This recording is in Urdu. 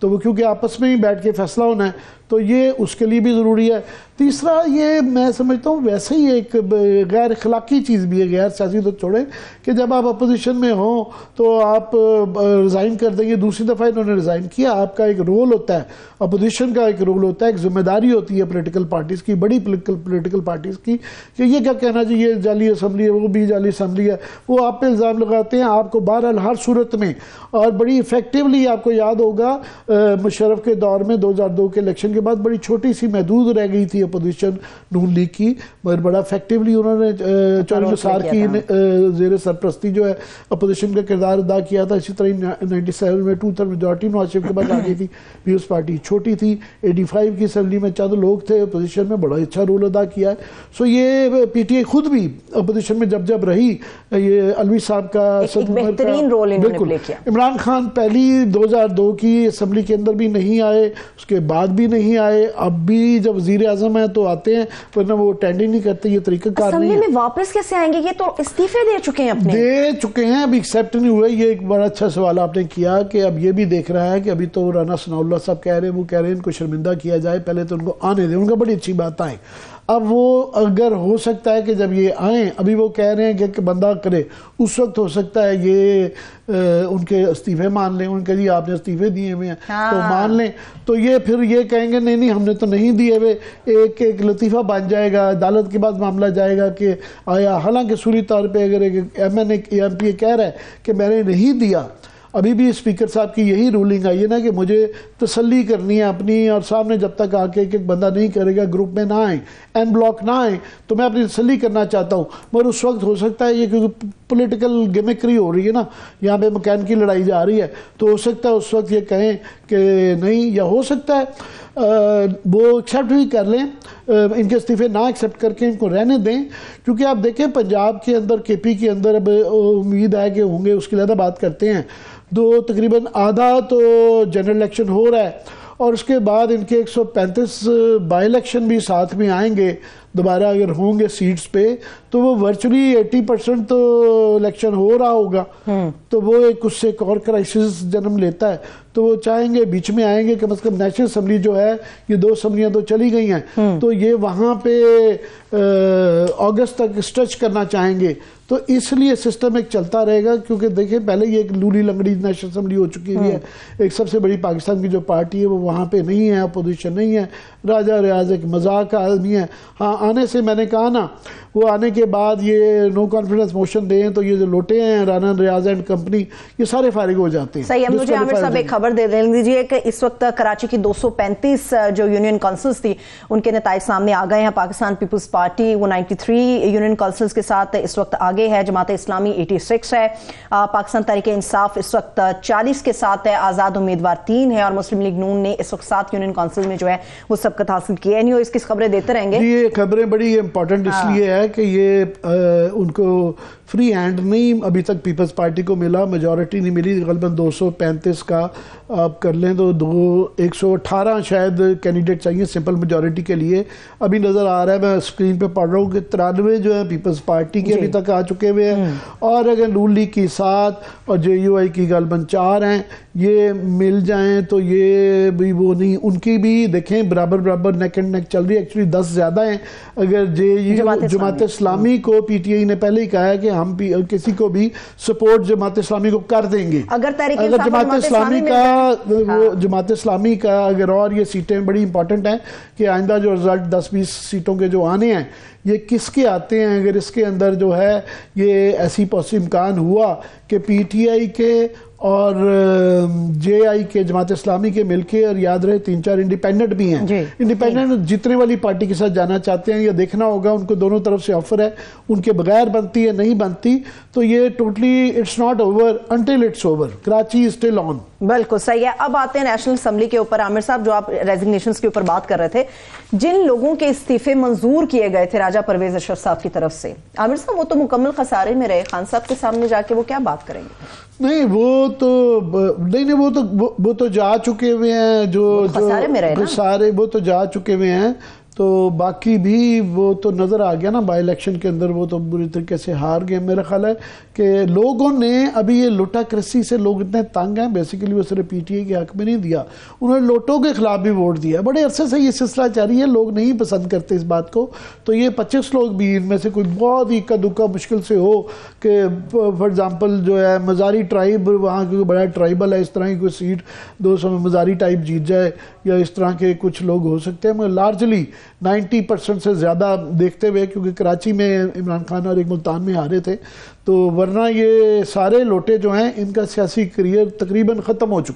تو وہ کیونکہ آپس میں ہی بیٹھ کے فیصلہ ہونا ہے تو یہ اس کے لیے بھی ضروری ہے. تیسرا یہ میں سمجھتا ہوں ویسے ہی ایک غیر اخلاقی چیز بھی ہے, غیر سیاسی تو چھوڑیں, کہ جب آپ اپوزیشن میں ہوں تو آپ ریزائن کر دیں گے. دوسری دفعہ انہوں نے ریزائن کیا. آپ کا ایک رول ہوتا ہے, اپوزیشن کا ایک رول ہوتا ہے, ایک ذمہ داری ہوتی ہے پولیٹیکل پارٹیز کی, بڑی پولیٹیکل پارٹیز کی, کہ یہ کیا کہنا چاہیے یہ جعلی اسمبلی ہے, وہ بھی جعلی اسمبلی ہے. وہ آپ پہ الزام لگاتے ہیں. آپ کو بہرحال ہر صورت میں اور بڑی ایفیکٹیولی, آپ کو یاد ہوگا مشرف کے دور میں 2002 کے الیکشن کے بعد بڑی چھوٹی سی محدود رہ گئی تھی اپوزیشن نون لیگ کی, مگر بڑا ایفیکٹیولی انہوں نے چودھری نثار کی زیر سرپرستی جو ہے اپوزیشن کا کردار ادا کیا تھا. اسی طرح 97 میں 2/3 میجورٹی نواز شریف کے بعد آ گئی تھی. پیپلز پارٹی چھوٹی تھی, 85 کی اسمبلی میں چند لوگ تھے, اپوزیشن میں بڑا اچھا رول ادا کیا ہے. سو یہ پی ٹی آئی خود بھی اپوزیشن میں جب رہی, یہ الوی صاحب کا ایک بہترین رول انہوں نے پلے کیا. عمران خان پہلی 2002 کی اسمبلی کے اندر بھی نہیں آئے, اس کے بعد بھی نہیں آئے, اب بھی جب وزیر اعظم ہیں تو آتے ہیں, ورنہ وہ اٹینڈ ہی نہیں کرتے. یہ طریقہ کار نہیں ہے. اسمبلی میں واپس کیسے آئیں گے؟ یہ تو استعفے دے چکے ہیں اپنے. دے چکے ہیں, ابھی ایکسیپٹ نہیں ہوئے. یہ ایک بڑا اچھا سوال آپ نے کیا کہ اب یہ بھی دیکھ رہا ہے کہ ابھی تو رانا ثناء اللہ صاحب کہہ رہے ہیں, وہ کہہ رہے ہیں ان کو شرمندہ کیا جائے, پہلے تو ان کو آنے دیں. ان کا بڑی اچھی بات آئے. اب وہ اگر ہو سکتا ہے کہ جب یہ آئیں, ابھی وہ کہہ رہے ہیں کہ بندہ کرے, اس وقت ہو سکتا ہے یہ ان کے استعفے مان لیں. ان کے جی آپ نے استعفے دیے ہوئے ہیں تو مان لیں, تو یہ پھر یہ کہیں گے نہیں ہم نے تو نہیں دیے ہوئے. ایک لطیفہ بن جائے گا, عدالت کے بعد معاملہ جائے گا کہ آیا, حالانکہ سوری طور پہ اگر ایک ایم پی کہہ رہا ہے کہ میں نے نہیں دیا, ابھی بھی اسپیکر صاحب کی یہی رولنگ آئی ہے نا کہ مجھے تسلی کرنی ہے اپنی, اور سامنے جب تک آ کے ایک بندہ نہیں کرے گا, گروپ میں نہ آئیں, این بلاک نہ آئیں, تو میں اپنی تسلی کرنا چاہتا ہوں. مگر اس وقت ہو سکتا ہے یہ کیونکہ پولیٹیکل گیمکری ہو رہی ہے نا, یہاں پہ مکین کی لڑائی جا رہی ہے, تو ہو سکتا ہے اس وقت یہ کہیں کہ نہیں, یا ہو سکتا ہے وہ ایکسیپٹ بھی کر لیں, ان کے استعفے نہ ایکسیپٹ کر کے ان کو رہنے دیں. کیونکہ آپ دیکھیں پنجاب کے اندر, کے پی کے اندر اب امید ہے کہ ہوں گے, اس کی علیحدہ بات کرتے ہیں. تقریباً آدھا تو جنرل الیکشن ہو رہا ہے, اور اس کے بعد ان کے 135 بائی الیکشن بھی ساتھ میں آئیں گے دوبارہ اگر ہوں گے سیٹس پہ, تو وہ ورچولی 80% تو الیکشن ہو رہا ہوگا. تو وہ ایک اس سے ایک اور کرائسس جنم لیتا ہے. تو وہ چاہیں گے بیچ میں آئیں گے, کم از کم نیشنل اسمبلی جو ہے, یہ 2 اسمبلیاں تو چلی گئی ہیں, تو یہ وہاں پہ اگست تک اسٹریچ کرنا چاہیں گے. تو اس لیے سسٹم ایک چلتا رہے گا, کیونکہ دیکھیں پہلے یہ ایک لولی لنگڑی نیشنل اسمبلی ہو چکی ہوئی ہے. ایک سب سے بڑی پاکستان کی جو پارٹی ہے وہ وہاں پہ نہیں ہے, اپوزیشن نہیں ہے. راجہ ریاض ایک مذاق کا آدمی ہے. ہاں آنے سے میں نے کہا نا, وہ آنے کے بعد یہ نو کانفیڈنس موشن دیں تو یہ جو لوٹے ہیں رانا ریاض اینڈ کمپنی, یہ سارے فارغ ہو جاتے ہیں. صحیح ہے. مجھے عامر صاحب ایک خبر دے دیجیے کہ اس وقت کراچی کی 235 جو یونین کونسلز تھی ان کے نتائج سامنے آ گئے ہیں. پاکستان پیپلز پارٹی وہ 93 یونین کونسلز کے ساتھ اس وقت آگے ہے. جماعت اسلامی 86 ہے. پاکستان تحریک انصاف اس وقت 40 کے ساتھ ہے. آزاد امیدوار 3 ہے, اور مسلم لیگ نون نے اس وقت 7 یونین کونسل میں جو ہے وہ سبقت حاصل کی ہے. اس کی خبریں دیتے رہیں گے. یہ خبریں بڑی امپورٹنٹ اس لیے ہے کہ یہ ان کو فری ہینڈ نہیں ابھی تک پیپلز پارٹی کو ملا, میجورٹی نہیں ملی. غالباً 235 کا آپ کر لیں تو 118 شاید کینڈیڈیٹ چاہیے سمپل میجورٹی کے لیے. ابھی نظر آ رہا ہے, میں اسکرین پہ پڑھ رہا ہوں کہ 93 جو ہے پیپلز پارٹی کے ابھی تک آ چکے ہوئے ہیں, اور اگر نون لیگ کی 7 اور جے یو آئی کی غالباً 4 ہیں, یہ مل جائیں تو یہ بھی وہ نہیں, ان کی بھی دیکھیں برابر نیک اینڈ نیک چل رہی ہے. ایکچولی 10 زیادہ ہیں. اگر جماعت اسلامی کو پی ٹی آئی نے پہلے ہی کہا ہے کہ ہم کسی کو بھی سپورٹ جماعت اسلامی کو کر دیں گے. اگر جماعت اسلامی کا اگر, اور یہ سیٹیں بڑی امپورٹنٹ ہیں کہ آئندہ جو رزلٹ 10-20 سیٹوں کے جو آنے ہیں یہ کس کے آتے ہیں. اگر اس کے اندر جو ہے یہ ایسی امکان ہوا کہ پی ٹی آئی کے اور جے آئی کے, جماعت اسلامی کے مل کے, اور یاد رہے 3-4 انڈیپینڈنٹ بھی ہیں. انڈیپینڈنٹ جتنے والی پارٹی کے ساتھ جانا چاہتے ہیں, یہ دیکھنا ہوگا ان کو دونوں طرف سے آفر ہے, ان کے بغیر بنتی ہے نہیں بنتی. تو یہ totally it's not over until it's over. Karachi is still on. بالکل صحیح ہے. اب آتے ہیں نیشنل اسمبلی کے اوپر. عامر صاحب جو آپ ریزگنیشنز کے اوپر بات کر رہے تھے, جن لوگوں کے استعفے منظور کیے گئے تھے راجہ پرویز اشرف صاحب کی طرف سے, عامر صاحب وہ تو مکمل خسارے میں رہے. خان صاحب کے سامنے جا کے وہ کیا بات کریں گے؟ نہیں وہ تو جا چکے ہوئے ہیں, جو خسارے میں رہے نا, سارے وہ تو جا چکے ہوئے ہیں. تو باقی بھی وہ تو نظر آ گیا نا بائی الیکشن کے اندر، وہ تو بری طریقے سے ہار گئے. میرا خیال ہے کہ لوگوں نے ابھی یہ لوٹا کرسی سے لوگ اتنے تنگ ہیں، بیسیکلی وہ صرف پی ٹی آئی کے حق میں نہیں دیا، انہوں نے لوٹوں کے خلاف بھی ووٹ دیا. بڑے عرصے سے یہ سلسلہ جاری ہے، لوگ نہیں پسند کرتے اس بات کو. تو یہ 25 لوگ بھی ان میں سے کوئی بہت ہی اکا دکا مشکل سے ہو کہ فار ایگزامپل جو ہے مزاری ٹرائب، وہاں کوئی بڑا ٹرائبل ہے، اس طرح کی کوئی سیٹ 200 میں مزاری ٹائپ جیت جائے، یا اس طرح کے کچھ لوگ ہو سکتے ہیں. مگر لارجلی 90% سے زیادہ دیکھتے ہوئے، کیونکہ کراچی میں عمران خان اور ایک ملتان میں ہارے تھے، تو ورنہ یہ سارے لوٹے جو ہیں ان کا سیاسی کریئر تقریباً ختم ہو چکا.